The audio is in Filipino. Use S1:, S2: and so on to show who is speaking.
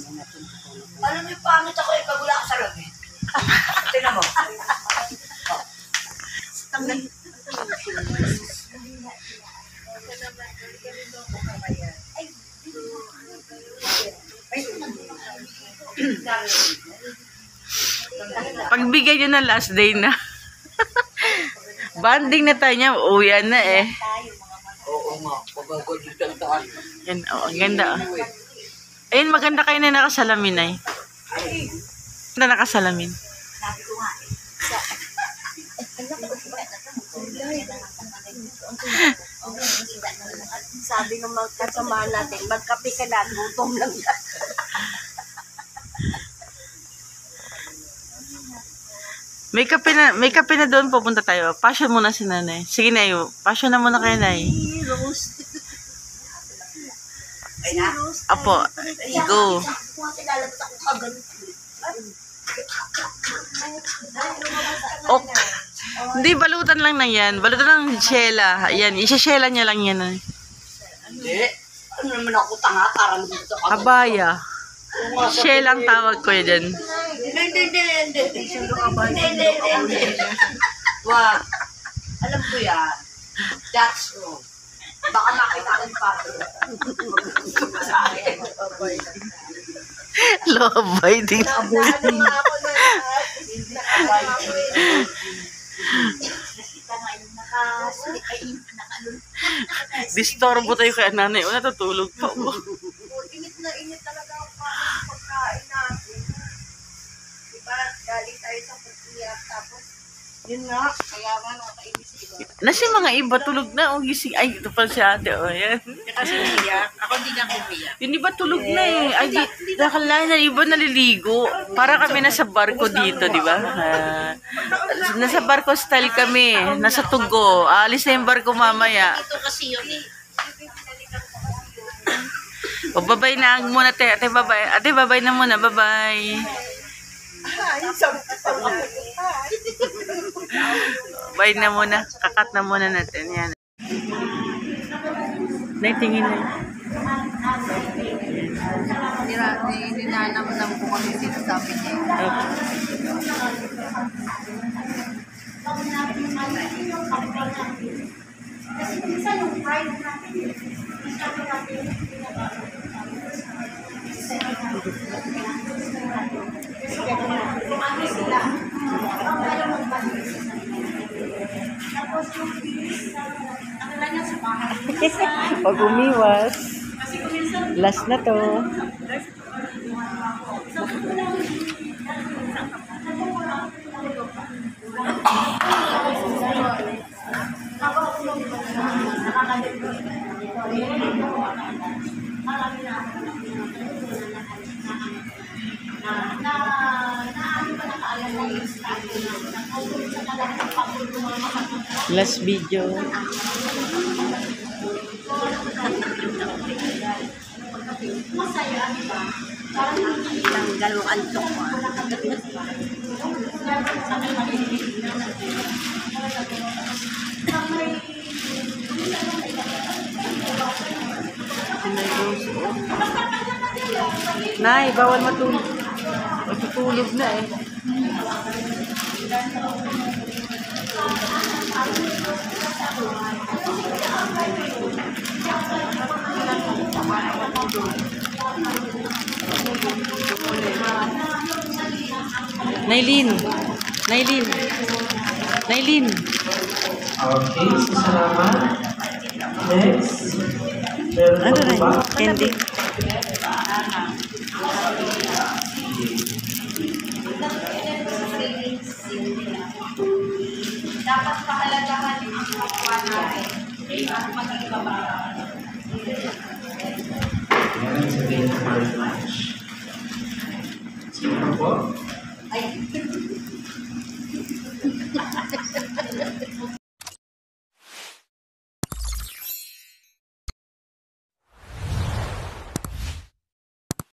S1: Alam niyo, pangit ako pag wala ka sa lamig. Tingnan mo.
S2: Pagbigay nyo na last day na. Banding na tayo niya. Uwian na eh.
S1: Oo nga. Pagagod dito ang taas.
S2: Yan, oh, ang ganda. Oh. Ayun, maganda kayo na nakasalamin ay. Na nakasalamin.
S3: Sabi ng mga kasama natin, magkape ka na, gutom lang yan.
S2: May kape na doon, pupunta tayo. Passion muna si nanay. Sige na yun. Passion na muna kayo, nay.
S1: Ay na.
S2: Apo, go. Ok. Hindi, balutan lang na yan. Balutan ng shela. Ayan, isa-shela niya lang yan. Ay.
S1: Hindi. Ano naman ako tanga para lumito sa kagat.
S2: Abaya. Shela ang tawag ko yan.
S1: Hindi. Wag. Alam ko yan. That's wrong. Baka makita ko pa. Sa akin.
S2: Lobay din. Disturbo tayo kaya nanay. O, natutulog pa.
S3: Init na init talaga ang pagkain natin. Diba, galing tayo sa pagkiyak, tapos, yun nga, kaya nga nakainis iba.
S2: Nasi mga iba tulog na. O, gising. Ay, ito pa si ate. O, yan.
S1: Kasi umiyak. Ako hindi na umiyak.
S2: Yung iba tulog na eh. Ay, nakala na iba naliligo. Para kami nasa barko dito, di ba? Nasa barko style kami. Nasa Tugo. Alis na yung barko mamaya.
S1: Ito kasi yun eh.
S2: O, babay na muna, te. Ate, babay. Ate, babay na muna. Babay. Babay na muna. Kakat na muna natin. Yan. Naitingin na.
S3: Ninanam-nam ko kami sinasabi niya. Kasi minsan yung pride natin,
S2: Pag umiwas, last na to. Last video.
S3: tanggal ang antok ko.
S2: Nay, bawal matulog. Matutulog na eh. Nailin. Nailin. Nailin.
S4: Okay, salamat. Next.
S2: Ano na yun? Candy.
S3: Dapat pahalagahan yung kapwa natin. At maging babae.
S4: Yan, sabihin ko very much. Sino po?
S3: Ay,